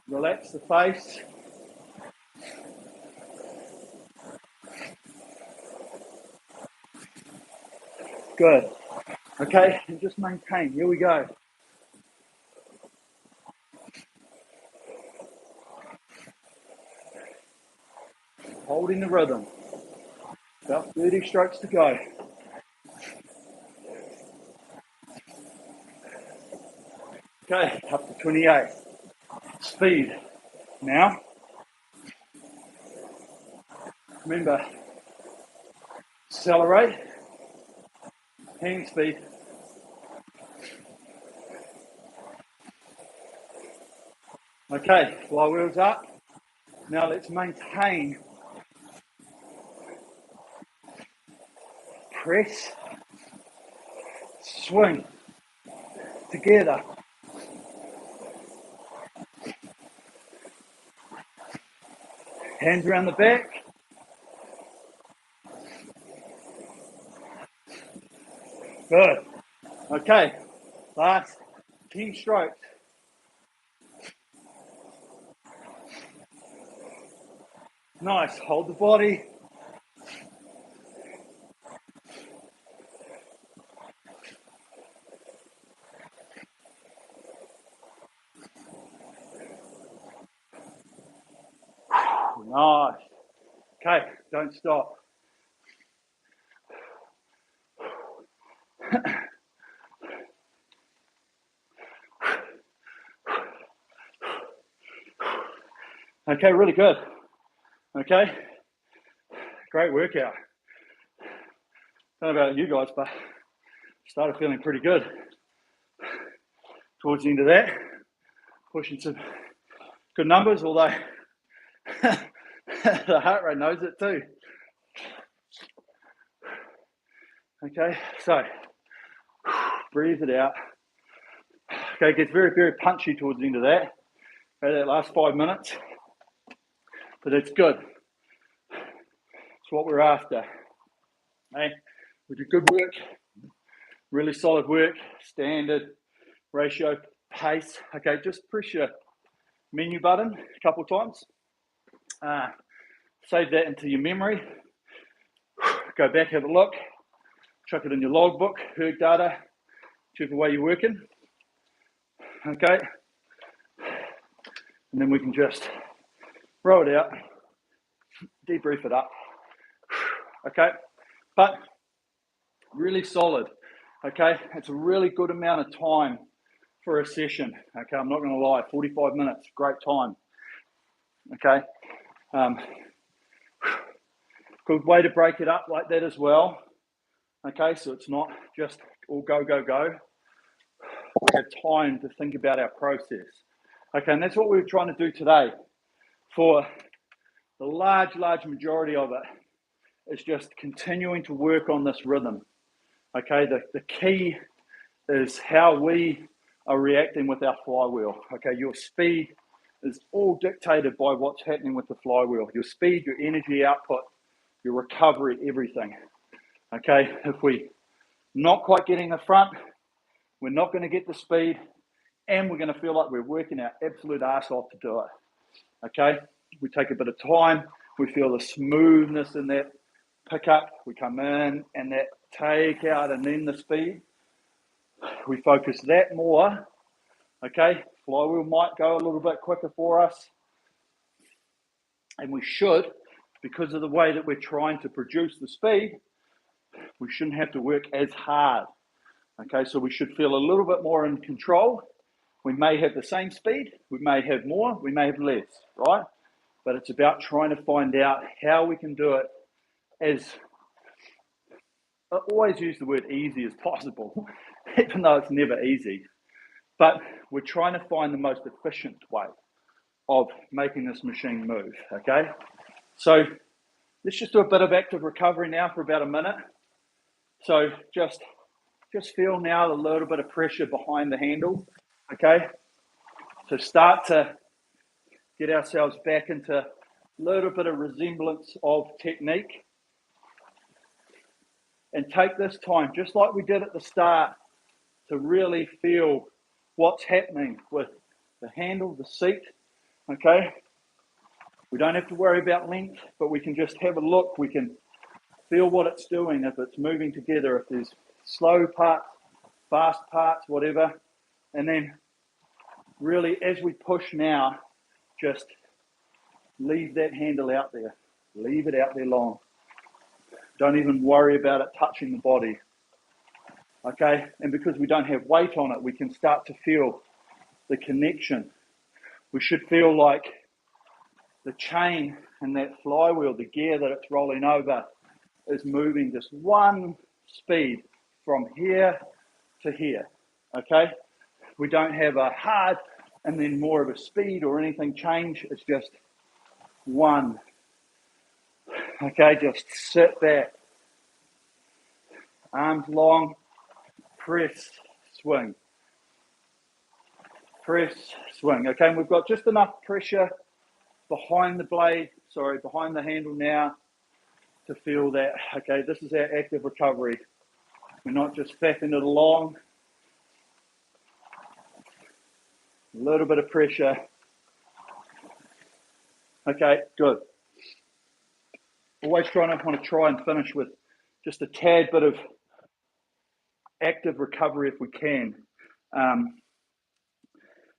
Relax the face. Good. Okay, and just maintain. Here we go. Holding the rhythm. About 30 strokes to go. Okay, up to 28. Speed. Now, remember, accelerate, hand speed. Okay, flywheel's up. Now let's maintain. Press, swing, together. Hands around the back. Good. Okay, last 10 strokes. Nice, hold the body. Nice. Okay, don't stop. Okay, really good. Okay, great workout. Don't know about you guys, but I started feeling pretty good towards the end of that. Pushing some good numbers, although the heart rate knows it too. Okay, so breathe it out. Okay, it gets very, very punchy towards the end of that. Okay, that last 5 minutes, but it's good. It's what we're after. Okay, we do good work, really solid work, standard ratio pace. Okay, just press your menu button a couple of times. Save that into your memory. Go back, have a look. Chuck it in your logbook, erg data, whichever way you're working. Okay. And then we can just roll it out, debrief it up. Okay. But really solid. Okay. It's a really good amount of time for a session. Okay. I'm not going to lie. 45 minutes. Great time. Okay. Good way to break it up like that as well. Okay. So it's not just all go, go, go. We have time to think about our process. Okay, and that's what we're trying to do today. For the large majority of it is just continuing to work on this rhythm. Okay, the key is how we are reacting with our flywheel. Okay, your speed is all dictated by what's happening with the flywheel. Your speed, your energy output, your recovery, everything. Okay, if we're not quite getting the front, we're not going to get the speed, and we're going to feel like we're working our absolute arse off to do it. Okay, we take a bit of time, we feel the smoothness in that pickup, we come in and that take out and then the speed. We focus that more, okay? Flywheel might go a little bit quicker for us. And we should, because of the way that we're trying to produce the speed, we shouldn't have to work as hard. Okay, so we should feel a little bit more in control. We may have the same speed, we may have more, we may have less, right? But it's about trying to find out how we can do it as, I always use the word easy as possible, even though it's never easy. But we're trying to find the most efficient way of making this machine move, okay? So let's just do a bit of active recovery now for about a minute. So just feel now a little bit of pressure behind the handle, okay? So start to get ourselves back into a little bit of resemblance of technique. And take this time, just like we did at the start, to really feel what's happening with the handle, the seat, okay? We don't have to worry about length, but we can just have a look. We can feel what it's doing, if it's moving together, if there's slow parts, fast parts, whatever. And then really, as we push now, just leave that handle out there. Leave it out there long. Don't even worry about it touching the body. Okay, and because we don't have weight on it, we can start to feel the connection. We should feel like the chain and that flywheel, the gear that it's rolling over, is moving just one speed from here to here, okay? We don't have a hard and then more of a speed or anything change. It's just one, okay? Just sit back, arms long, press, swing. Press, swing, okay? And we've got just enough pressure behind the handle now to feel that, okay, this is our active recovery. We're not just faffing it along. A little bit of pressure. Okay, good. Always want to try and finish with just a tad bit of active recovery if we can.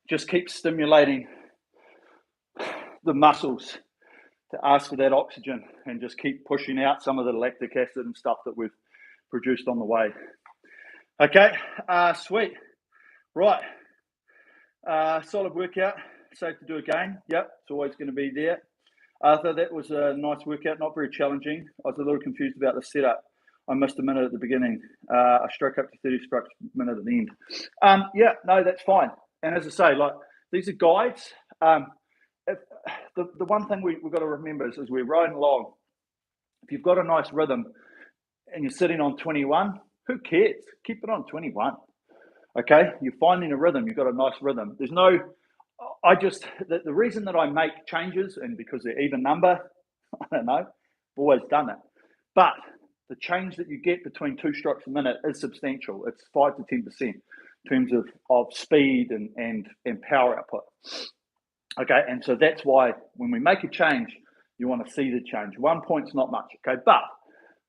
Just keep stimulating the muscles to ask for that oxygen and just keep pushing out some of the lactic acid and stuff that we've produced on the way. Okay, sweet. Right, solid workout, safe to do again. Yep, it's always going to be there. So that was a nice workout, not very challenging. I was a little confused about the setup. I missed a minute at the beginning. I struck up to 30 strokes a minute at the end. Yeah, no, that's fine. And as I say, like, these are guides. The one thing we've got to remember is as we're riding along, if you've got a nice rhythm and you're sitting on 21, who cares? Keep it on 21. Okay, you're finding a rhythm, you've got a nice rhythm. There's no, the reason that I make changes, and because they're even number, I don't know, I've always done it. But the change that you get between 2 strokes a minute is substantial. It's 5 to 10% in terms of speed and power output. Okay, and so that's why when we make a change, you want to see the change. 1 point's not much, okay? But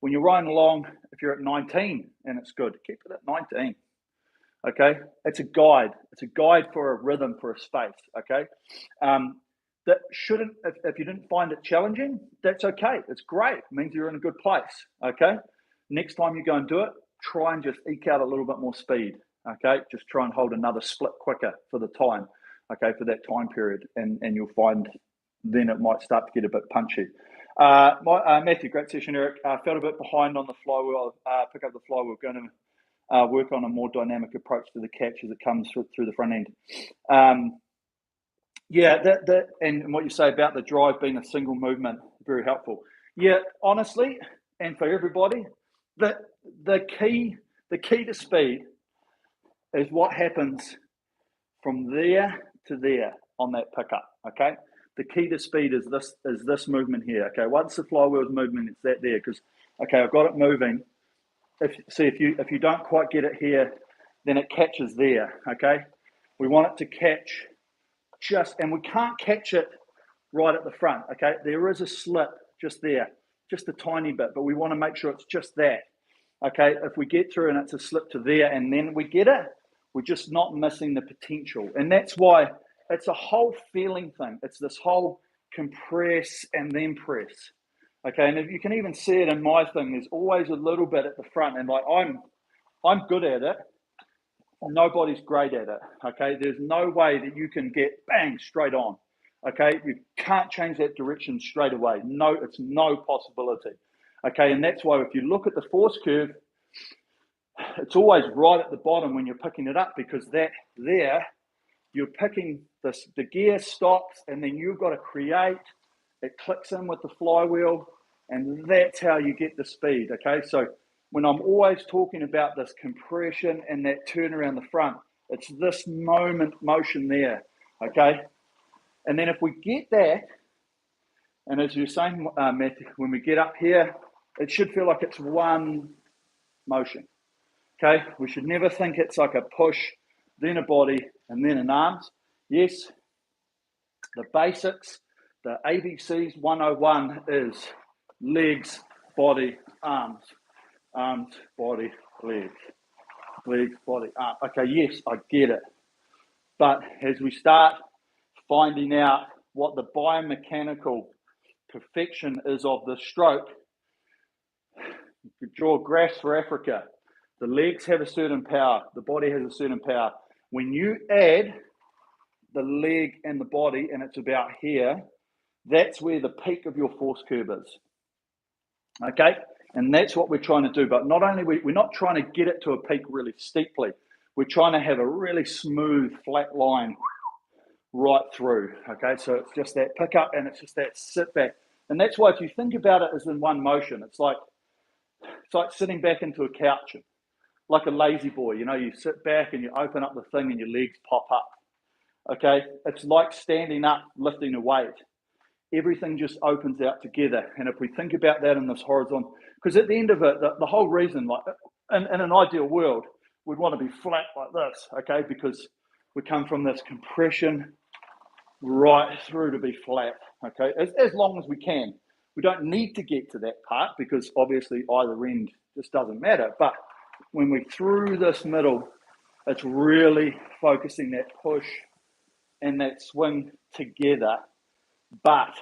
when you're riding along, if you're at 19 and it's good, keep it at 19. Okay, it's a guide. It's a guide for a rhythm, for a space. Okay, that shouldn't. If you didn't find it challenging, that's okay. It's great. It means you're in a good place. Okay, next time you go and do it, try and just eke out a little bit more speed. Okay, just try and hold another split quicker for the time. Okay, for that time period, and you'll find then it might start to get a bit punchy. Matthew, great session, Eric. Felt a bit behind on the flywheel. Pick up the flywheel. Going to work on a more dynamic approach to the catch as it comes through the front end. Yeah, and what you say about the drive being a single movement, very helpful. Yeah, honestly, and for everybody, the the key to speed is what happens from there to there on that pickup. Okay, the key to speed is this movement here. Okay, once the flywheel's moving, it's that there because okay, I've got it moving. If you don't quite get it here, then it catches there. Okay, we want it to catch and we can't catch it right at the front. Okay, there is a slip just there, just a tiny bit, but we want to make sure it's just that. Okay, if we get through and it's a slip to there and then we get it, we're just not missing the potential. And that's why it's a whole feeling thing. It's this whole compress and then press. Okay, and if you can even see it in my thing, there's always a little bit at the front, and like I'm good at it. Nobody's great at it. Okay, there's no way that you can get bang straight on. Okay, you can't change that direction straight away. No, it's no possibility. Okay, and that's why if you look at the force curve, it's always right at the bottom when you're picking it up because that there, you're picking this, the gear stops and then you've got to create, it clicks in with the flywheel and that's how you get the speed. Okay, so when I'm always talking about this compression and that turn around the front, it's this motion there. Okay, and then if we get that, and as you're saying, Matthew, when we get up here, it should feel like it's one motion. Okay, we should never think it's like a push, then a body, and then an arms. Yes, the basics, the ABCs 101 is legs, body, arms, arms, body, legs, legs, body, arms. Okay, yes, I get it. But as we start finding out what the biomechanical perfection is of the stroke, you could draw graphs for Africa. The legs have a certain power. The body has a certain power. When you add the leg and the body, and it's about here, that's where the peak of your force curve is. Okay? And that's what we're trying to do. But not only, we're not trying to get it to a peak really steeply. We're trying to have a really smooth, flat line right through. Okay? So it's just that pick up and it's just that sit back. And that's why if you think about it as in one motion, it's like sitting back into a couch, like a lazy boy. You know, you sit back and you open up the thing and your legs pop up. Okay, it's like standing up, lifting a weight. Everything just opens out together. And if we think about that in this horizontal, because at the end of it, the whole reason, like in an ideal world, we'd want to be flat like this, okay, because we come from this compression right through to be flat, okay, as long as we can. We don't need to get to that part because obviously either end just doesn't matter. But when we're through this middle, it's really focusing that push and that swing together, but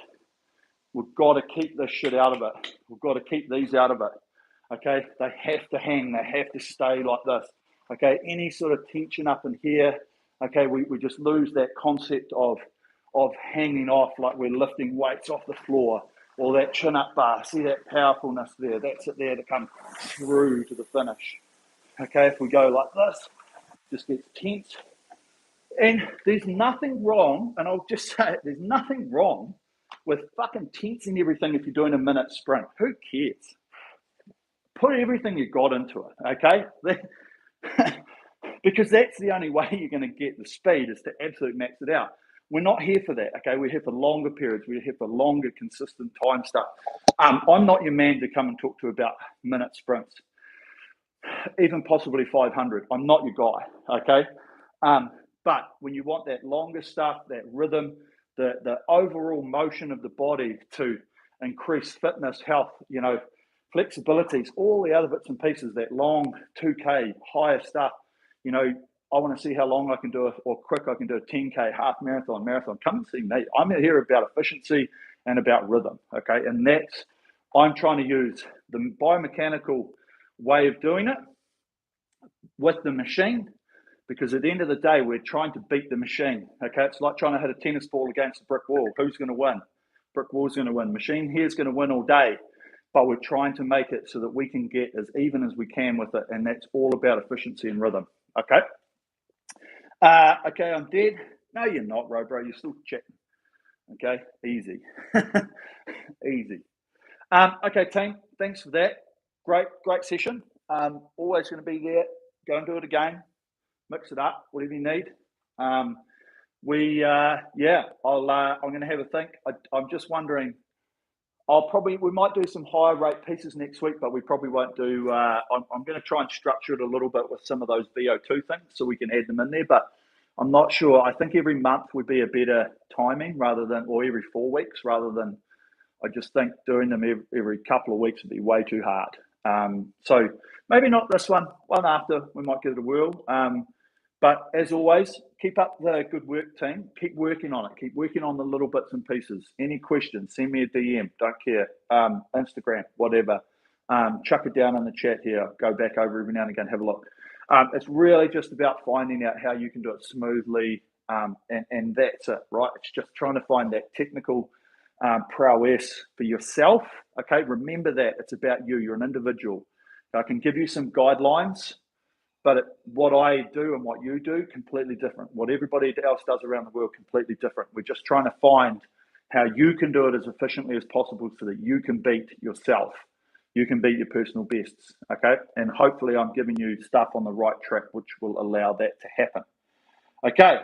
we've got to keep this shit out of it. We've got to keep these out of it. Okay, they have to hang. They have to stay like this. Okay, any sort of tension up in here. Okay, we just lose that concept of hanging off like we're lifting weights off the floor or that chin up bar. See that powerfulness there? That's it there to come through to the finish. Okay, if we go like this, just gets tense. And there's nothing wrong, and I'll just say it, there's nothing wrong with fucking tensing everything if you're doing a minute sprint. Who cares? Put everything you got into it, okay? Because that's the only way you're going to get the speed is to absolutely max it out. We're not here for that, okay? We're here for longer periods. We're here for longer, consistent time stuff. I'm not your man to come and talk to about minute sprints, even possibly 500. I'm not your guy, okay? But when you want that longer stuff, that rhythm, the overall motion of the body to increase fitness, health, you know, flexibilities, all the other bits and pieces, that long 2K, higher stuff, you know, I want to see how long I can do it or quick I can do a 10K, half marathon. Come and see me. I'm here about efficiency and about rhythm, okay? And I'm trying to use the biomechanical way of doing it with the machine, because at the end of the day, we're trying to beat the machine, okay? It's like trying to hit a tennis ball against a brick wall. Who's going to win? Brick wall's going to win. Machine here's going to win all day, but we're trying to make it so that we can get as even as we can with it, and that's all about efficiency and rhythm, okay? Okay, I'm dead. No, you're not, bro. You're still chatting. Okay, easy. Easy. Okay, team, thanks for that. Great session. Always going to be there. Go and do it again. Mix it up, whatever you need. I'm going to have a think. I'm just wondering. We might do some higher rate pieces next week, but we probably won't do. I'm going to try and structure it a little bit with some of those VO2 things, so we can add them in there. But I'm not sure. I think every month would be a better timing or every 4 weeks rather than. I just think doing them every couple of weeks would be way too hard. So maybe not this one after, we might give it a whirl. But as always, keep up the good work, team. Keep working on it. Keep working on the little bits and pieces. Any questions, send me a DM. Don't care. Instagram, whatever. Chuck it down in the chat here. Go back over every now and again, have a look. It's really just about finding out how you can do it smoothly. And that's it, right? It's just trying to find that technical prowess for yourself. Okay, remember that it's about you. You're an individual. I can give you some guidelines, but what I do and what you do, completely different. What everybody else does around the world, completely different. We're just trying to find how you can do it as efficiently as possible so that you can beat yourself. You can beat your personal bests, okay? And hopefully I'm giving you stuff on the right track, which will allow that to happen. Okay,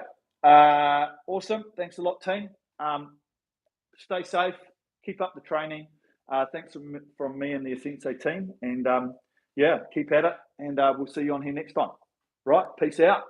awesome. Thanks a lot, team. Stay safe. Keep up the training. Thanks from me and the Sensei team. And keep at it. And we'll see you on here next time. Right, peace out.